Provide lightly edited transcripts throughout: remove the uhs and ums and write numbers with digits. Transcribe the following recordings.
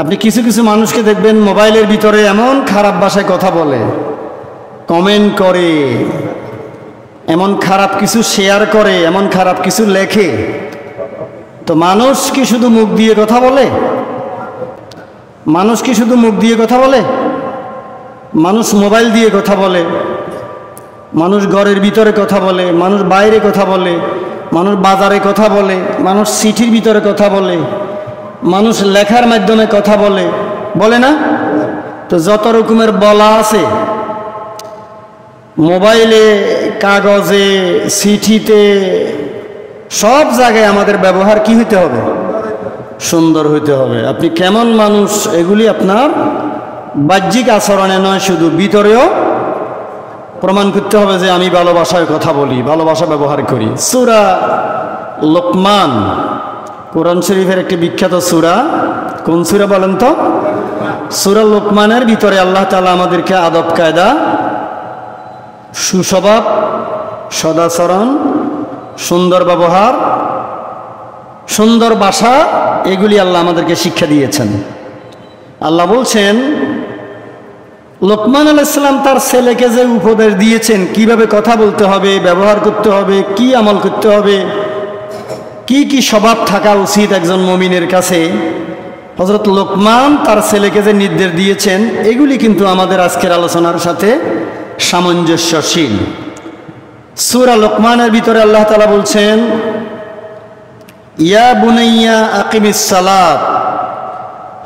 আপনি কিছু কিছু মানুষকে দেখবেন মোবাইলের ভিতরে এমন খারাপ ভাষায় কথা বলে, কমেন্ট করে, এমন খারাপ কিছু শেয়ার করে, এমন খারাপ কিছু লেখে। তো মানুষ কি শুধু মুখ দিয়ে কথা বলে? মানুষ কি শুধু মুখ দিয়ে কথা বলে? মানুষ মোবাইল দিয়ে কথা বলে, মানুষ ঘরের ভিতরে কথা বলে, মানুষ বাইরে কথা বলে, মানুষ বাজারে কথা বলে, মানুষ চিঠির ভিতরে কথা বলে, মানুষ লেখার মাধ্যমে কথা বলে, বলে না? তো যত রকমের বলা আছে মোবাইলে, কাগজে, চিঠিতে, সব জায়গায় আমাদের ব্যবহার কি হইতে হবে? সুন্দর হইতে হবে। আপনি কেমন মানুষ এগুলি আপনার বাহ্যিক আচরণে নয়, শুধু ভিতরেও প্রমাণ করতে হবে যে আমি ভালোবাসায় কথা বলি, ভালোবাসা ব্যবহার করি। সূরা লোকমান, কোরআন শরীফের একটি বিখ্যাত সূরা। কোন সূরা বলেন তো? সূরা লোকমানের ভিতরে আল্লাহ তাআলা আমাদেরকে আদব কায়দা, সুস্বভাব, সদাচরণ, সুন্দর ব্যবহার, সুন্দর ভাষা, এগুলি আল্লাহ আমাদেরকে শিক্ষা দিয়েছেন। আল্লাহ বলছেন, লোকমান আলাইহিস সালাম তার ছেলেকে যে উপদেশ দিয়েছেন কিভাবে কথা বলতে হবে, ব্যবহার করতে হবে, কি আমল করতে হবে, কি কি স্বভাব থাকা উচিত একজন মুমিনের কাছে, হযরত লোকমান তার ছেলেকে যে নির্দেশ দিয়েছেন, এগুলি কিন্তু আমাদের আজকের আলোচনার সাথে সামঞ্জস্যশীল। সূরা লোকমানের ভিতরে আল্লাহ তাআলা বলছেন, ইয়া বুনাইয়া আকিমিস সালাত,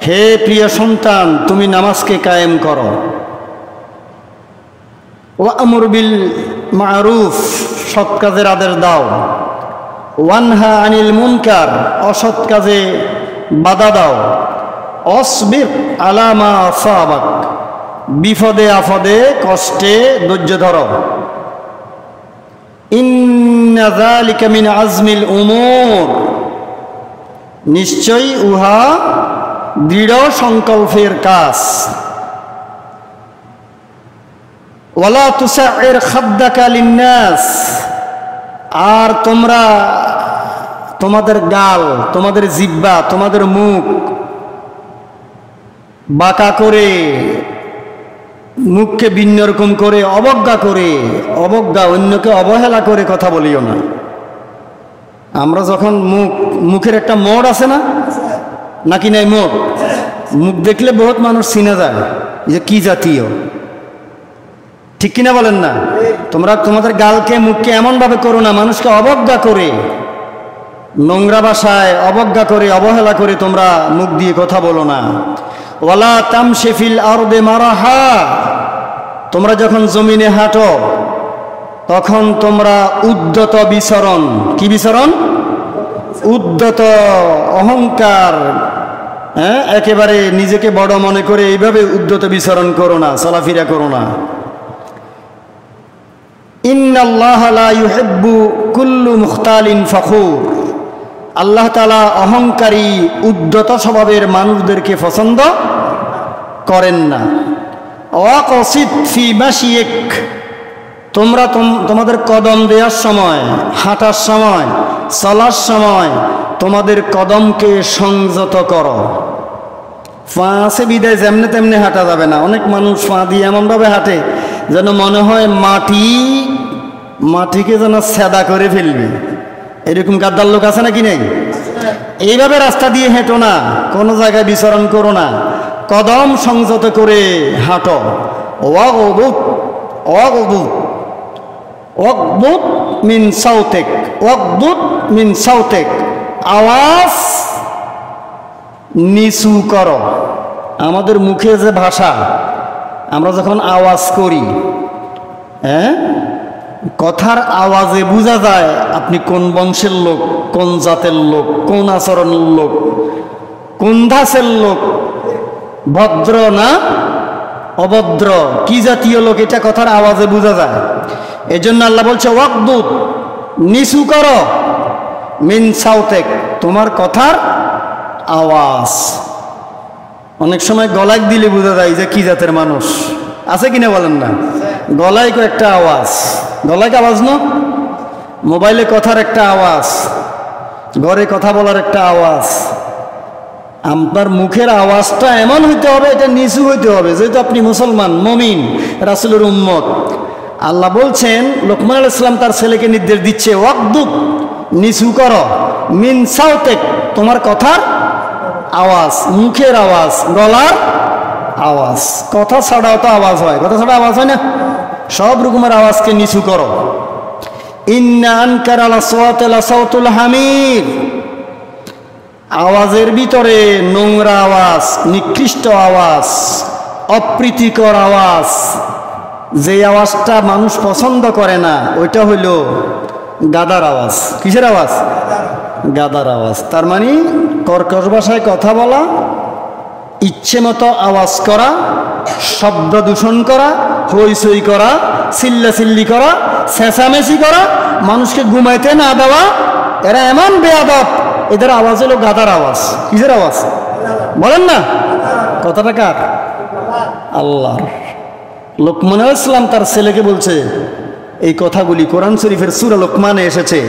হে প্রিয় সন্তান তুমি নামাজকে কায়েম করো। ওয়া'মুর বিল মা'রুফ, সৎ কাজের আদেশ দাও। ওয়ানহা আনিল মুনকার, অসৎ কাজে বাধা দাও। অসবির আলা মা আসাবাক, বিপদে আপদে কষ্টে ধৈর্য ধরো। ইন্না যালিকা মিন আজমিল উমুর, নিশ্চয়ই উহা দৃঢ় সংকল্পের কাজ। ওয়ালা তুসাইর খাদ্দাকা লিন্নাস, আর তোমরা তোমাদের গাল, তোমাদের জিহ্বা, তোমাদের মুখ বাঁকা করে, মুখকে ভিন্ন রকম করে, অবজ্ঞা করে, অন্যকে অবহেলা করে কথা বলিও না। আমরা যখন মুখের একটা মোড় আছে না, নাকি নাই মোড়? মুখ দেখলে বহুত মানুষ চিনে যায় যে কি জাতীয়, ঠিক কিনা বলেন না? তোমরা তোমাদের গালকে, মুখকে এমনভাবে করো না মানুষকে অবজ্ঞা করে, নোংরা ভাষায় অবজ্ঞা করে, অবহেলা করে তোমরা মুখ দিয়ে কথা বলো না। ওয়ালা তামশি ফিল আরদি মারাহা, তোমরা যখন জমিনে হাঁটো তখন তোমরা উদ্যত বিচরণ, কি বিচরণ? উদ্যত, অহংকার, একেবারে নিজেকে বড় মনে করে এইভাবে উদ্যত বিচরণ করো না, চলাফেরা করো না। ইন্নাল্লাহা লা ইউহিব্বু কুল্লু মুখতালিন ফখুর, আল্লাহ তাআলা অহংকারী, উদ্যত স্বভাবের মানুষদেরকে পছন্দ করেন না। ওয়াকসিদ ফি মাশিয়িক, তোমরা তোমাদের কদম দেওয়ার সময়, হাঁটার সময়, চলার সময় তোমাদের কদমকে সংযত করো। পা আছে বিদায় যেমনে তেমনি হাঁটা যাবে না। অনেক মানুষ পা দিয়ে এমনভাবে হাঁটে যেন মনে হয় মাটিকে যেন সেদা করে ফেলবে। এরকম গাদ্দার লোক আছে নাকি নেই? এইভাবে রাস্তা দিয়ে হেঁটো না, কোনো জায়গায় বিচরণ করো না, কদম সংযত করে হাঁটো। ওয়াগদুদ মিন সাউতিক, ওয়াগদুদ মিন সাউতিক, আওয়াজ নিচু করো। আমাদের মুখে যে ভাষা, আমরা যখন আওয়াজ করি, কথার আওয়াজে বোঝা যায় আপনি কোন বংশের লোক, কোন জাতের লোক, কোন আচরণের লোক, কোন ধাঁচের লোক, ভদ্র না অভদ্র, কি জাতীয় লোক, এটা কথার আওয়াজে বোঝা যায়। এজন্য আল্লাহ বলছে ওয়াগদুদ, নিচু করো, মিন সাউতিক, তোমার কথার আওয়াজ। অনেক সময় গলায় দিলে বোঝা যায় যে কি জাতের মানুষ, আছে কিনা বলেন না? গলায় একটা আওয়াজ, গলায় আওয়াজ না, মোবাইলে কথার একটা আওয়াজ, ঘরে কথা বলার একটা আওয়াজ, আপনার মুখের আওয়াজটা এমন হইতে হবে, এটা নিচু হইতে হবে, যেহেতু আপনি মুসলমান, মুমিন, রাসূলের উম্মত। আল্লাহ বলছেন, লোকমান আলাইহিস সালাম তার ছেলেকে নির্দেশ দিচ্ছে, ওয়াকদুব, নিচু করো, মিন সাউতেক, তোমার কথার আওয়াজ, মুখের আওয়াজ, গলার আওয়াজ। কথা ছাড়াও তো আওয়াজ হয়, কথা ছাড়া আওয়াজ হয় না? সব রকমের আওয়াজকে নিচু করো। ইন্না আনকারাল আসওয়াতি লাসাউতুল হামির, আওয়াজের ভিতরে নোংরা আওয়াজ, নিকৃষ্ট আওয়াজ, অপ্রীতিকর আওয়াজ, যে আওয়াজটা মানুষ পছন্দ করে না, ওইটা হইল গাদার আওয়াজ। কিসের আওয়াজ? গাদার আওয়াজ। তার মানে কর্কশ ভাষায় কথা বলা, ইচ্ছে মতো আওয়াজ করা, শব্দ দূষণ করা, হইচই করা, চিল্লাচিল্লি করা, চেঁচামেচি করা, মানুষকে ঘুমাইতে না দেওয়া, এরা এমন বেয়াদব, এদের আওয়াজ হলো গাদার আওয়াজ। কিসের আওয়াজ বলেন না? কথাটা কার? আল্লাহর। লোকমান আলাইহিস সালাম তার ছেলেকে বলছে এই কথাগুলি, কোরআন শরীফের সূরা লোকমানে এসেছে।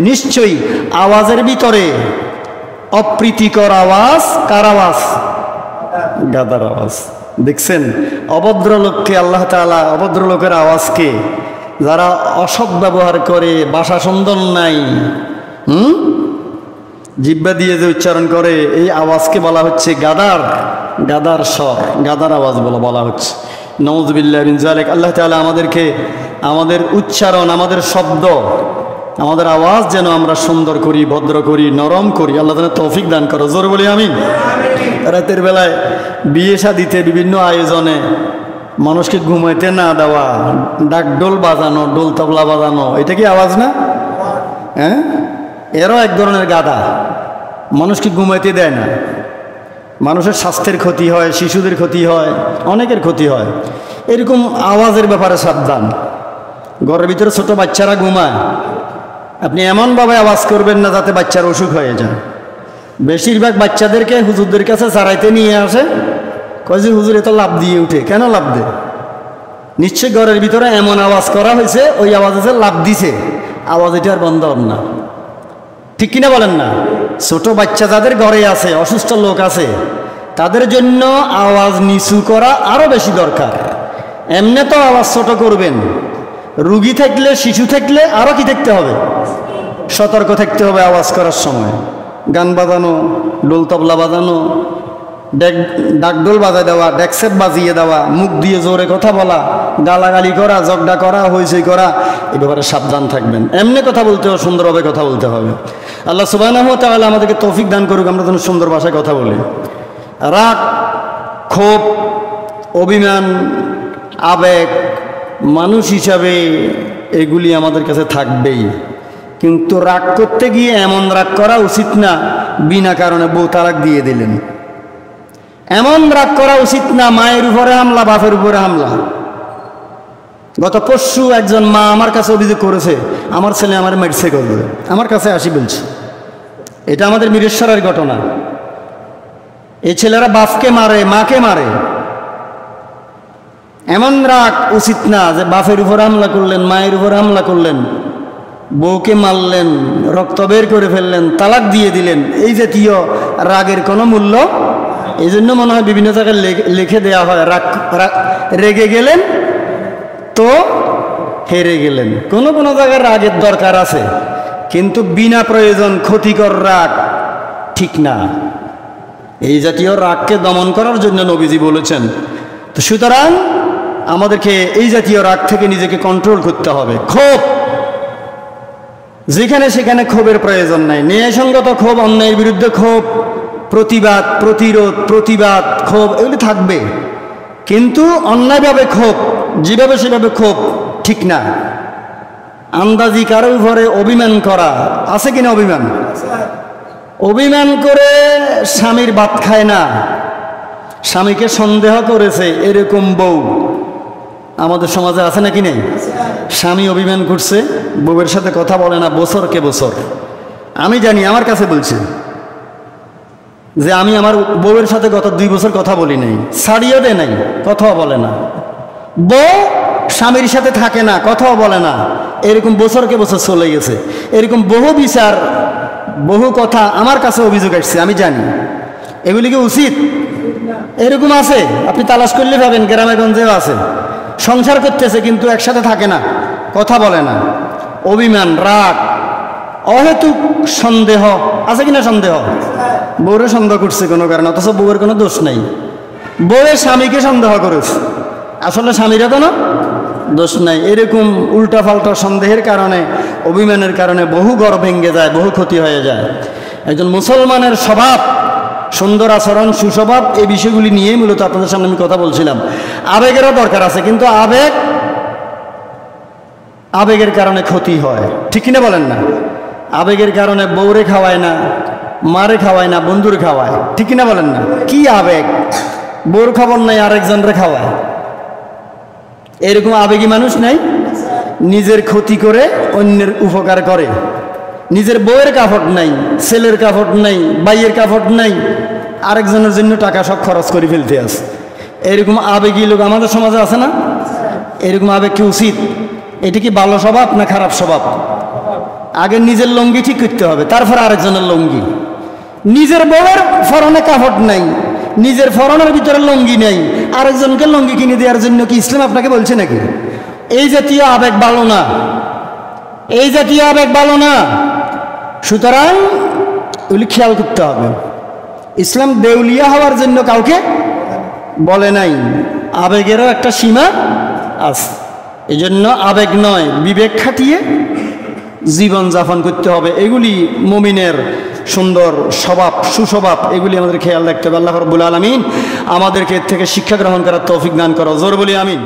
নিশ্চয়ই আওয়াজের ভিতরে অপ্রীতিকর আওয়াজ, কার আওয়াজ? গাদার আওয়াজ। দেখছেন, অভদ্র লোককে আল্লাহ তাআলা, অভদ্র লোকের আওয়াজকে, যারা অসৎ ব্যবহার করে, ভাষা সুন্দর নাই, জিহ্বা দিয়ে যে উচ্চারণ করে, এই আওয়াজকে বলা হচ্ছে গাদার, গাদার স্বর, গাদার আওয়াজ বলা হচ্ছে। নাউযুবিল্লাহি মিন যালিক। আল্লাহ তাআলা আমাদেরকে, আমাদের উচ্চারণ, আমাদের শব্দ, আমাদের আওয়াজ যেন আমরা সুন্দর করি, ভদ্র করি, নরম করি। আল্লাহ যেন তৌফিক দান করো। জোরে বলি আমিন। রাতের বেলায় বিয়ে শাদিতে, বিভিন্ন আয়োজনে মানুষকে ঘুমাইতে না দেওয়া, ডাকডোল বাজানো, ডোল তবলা বাজানো, এটা কি আওয়াজ না? হ্যাঁ, এরও এক ধরনের গাদা, মানুষকে ঘুমাইতে দেয় না। মানুষের স্বাস্থ্যের ক্ষতি হয়, শিশুদের ক্ষতি হয়, অনেকের ক্ষতি হয়। এরকম আওয়াজের ব্যাপারে সাবধান। ঘরের ভিতরে ছোট বাচ্চারা ঘুমায়, আপনি এমনভাবে আওয়াজ করবেন না যাতে বাচ্চার অসুখ হয়ে যায়। বেশিরভাগ বাচ্চাদেরকে হুজুরদের কাছে সারাইতে নিয়ে আসে, কয় যে হুজুর এত লাভ দিয়ে উঠে। কেন লাভ দেয়? নিশ্চয় ঘরের ভিতরে এমন আওয়াজ করা হয়েছে, ওই আওয়াজে যে লাভ দিছে, আওয়াজ এটা আর বন্ধ হবে না। ঠিক কিনা বলেন না? ছোট বাচ্চা যাদের ঘরে আছে, অসুস্থ লোক আছে, তাদের জন্য আওয়াজ নিচু করা আরো বেশি দরকার। এমনি তো আওয়াজ ছোট করবেন, রুগী থাকলে, শিশু থাকলে আরো কি থাকতে হবে? সতর্ক থাকতে হবে আওয়াজ করার সময়। গান বাজানো, ডোল তবলা বাজানো, ডাকডোল বাজায় দেওয়া, ডেকসেট বাজিয়ে দেওয়া, মুখ দিয়ে জোরে কথা বলা, গালাগালি করা, ঝগড়া করা, হইচই করা, এ ব্যাপারে সাবধান থাকবেন। এমনি কথা বলতে হবে, সুন্দরভাবে কথা বলতে হবে। আল্লাহ সুবহানাহু ওয়া তাআলা আমাদেরকে তৌফিক দান করুক, আমরা যেন সুন্দর ভাষায় কথা বলি। রাগ, ক্ষোভ, অভিমান, আবেগ, মানুষ হিসাবে এগুলি আমাদের কাছে থাকবেই। কিন্তু রাগ করতে গিয়ে এমন রাগ করা উচিত না, বিনা কারণে বউ তালাক দিয়ে দিলেন। এমন রাগ করা উচিত না, মায়ের উপরে হামলা, বাপের উপরে হামলা। গত পরশু একজন মা আমার কাছে অভিযোগ করেছে, আমার ছেলে আমার মেরেছে করবে, আমার কাছে আসি বলছে। এটা আমাদের মিরেশ্বরের ঘটনা। এই ছেলেরা বাপকে মারে, মাকে মারে। এমন রাগ উচিত না যে বাপের উপর হামলা করলেন, মায়ের উপর হামলা করলেন, বউকে মারলেন, রক্ত বের করে ফেললেন, তালাক দিয়ে দিলেন। এই জাতীয় রাগের কোনো মূল্য। এই জন্য মনে হয় বিভিন্ন জায়গায় লিখে দেওয়া হয়, রেগে গেলেন তো হেরে গেলেন। কোনো কোনো জায়গায় রাগের দরকার আছে, কিন্তু বিনা প্রয়োজন ক্ষতিকর রাগ ঠিক না। এই জাতীয় রাগকে দমন করার জন্য নবীজি বলেছেন। তো সুতরাং আমাদেরকে এই জাতীয় রাগ থেকে নিজেকে কন্ট্রোল করতে হবে। ক্ষোভ, যেখানে সেখানে ক্ষোভের প্রয়োজন নাই। ন্যায়সঙ্গত ক্ষোভ, অন্যায়ের বিরুদ্ধে ক্ষোভ, প্রতিবাদ, প্রতিরোধ, প্রতিবাদ, ক্ষোভ, এগুলি থাকবে। কিন্তু অন্যায়ভাবে ক্ষোভ, যেভাবে সেভাবে ক্ষোভ ঠিক না। আন্দাজি কারো উপরে অভিমান করা আছে কিনা? অভিমান, অভিমান করে স্বামীর ভাত খায় না, স্বামীকে সন্দেহ করেছে, এরকম বউ আমাদের সমাজে আছে নাকি নেই? স্বামী অভিমান করছে, বউয়ের সাথে কথা বলে না বছরকে বছর। আমি জানি, আমার কাছে বলছে যে আমি আমার বউয়ের সাথে গত 2 বছর কথা বলি নাই, ছাড়িয়ে দেয় নাই, কথাও বলে না। বউ স্বামীর সাথে থাকে না, কথাও বলে না, এরকম বছরকে বছর চলে গেছে। এরকম বহু বিচার, বহু কথা আমার কাছে অভিযোগ আসছে, আমি জানি। এগুলি কি উচিত? এরকম আছে, আপনি তালাশ করলে পাবেন, গ্রামে গঞ্জেও আছে। সংসার করতেছে কিন্তু একসাথে থাকে না, কথা বলে না, অভিমান, রাগ, অহেতুক সন্দেহ আছে কিনা? সন্দেহ, বউরে সন্দেহ করছে কোনো কারণে, অথচ বউয়ের কোনো দোষ নাই। বউয়ের স্বামীকে সন্দেহ করেছে, আসলে স্বামীরা কোনো দোষ নাই। এরকম উল্টাপাল্টা সন্দেহের কারণে, অভিমানের কারণে বহু ঘর ভেঙে যায়, বহু ক্ষতি হয়ে যায়। একজন মুসলমানের স্বভাব, সুন্দর আচরণ, সুস্বভাব, এই বিষয়গুলি নিয়েই মূলত আপনাদের সামনে আমি কথা বলছিলাম। আবেগেরও দরকার আছে, কিন্তু আবেগের কারণে ক্ষতি হয়, ঠিক কিনা বলেন না? আবেগের কারণে বউরে খাওয়ায় না, মারে খাওয়ায় না, বন্ধুরে খাওয়ায়, ঠিক কিনা বলেন না? কি আবেগ, বউর খবর নাই আরেকজনরে খাওয়ায়। এরকম আবেগী মানুষ নাই? নিজের ক্ষতি করে অন্যের উপকার করে। নিজের বউয়ের কাপড় নাই, ছেলের কাপড় নাই, ভাইয়ের কাপড় নাই, আরেকজনের জন্য টাকা সব খরচ করে ফেলতে আছে। এরকম আবেগী লোক আমাদের সমাজে আছে না? এরকম আবেগ কি উচিত? এটা কি ভালো স্বভাব না খারাপ স্বভাব? আগে নিজের লঙ্গি ঠিক করতে হবে, তারপর আরেকজনের লঙ্গি। নিজের বউয়ের ফরনে কাপড় নাই, নিজের ফরনের ভিতরে লঙ্গি নেই, আরেকজনকে লঙ্গি কিনে দেওয়ার জন্য কি ইসলাম আপনাকে বলছে নাকি? এই জাতীয় আবেগ ভালো না, এই জাতীয় আবেগ ভালো না। সুতরাং এগুলি খেয়াল করতে হবে। ইসলাম দেউলিয়া হওয়ার জন্য কাউকে বলে নাই, আবেগেরও একটা সীমা আছে। এই জন্য আবেগ নয়, বিবেক খাটিয়ে জীবন যাপন করতে হবে। এগুলি মুমিনের সুন্দর স্বভাব, সুস্বভাব, এগুলি আমাদের খেয়াল রাখতে হবে। আল্লাহ রাব্বুল আলামিন আমাদেরকে এর থেকে শিক্ষা গ্রহণ করার তৌফিক দান করো, জোর বলি আমিন।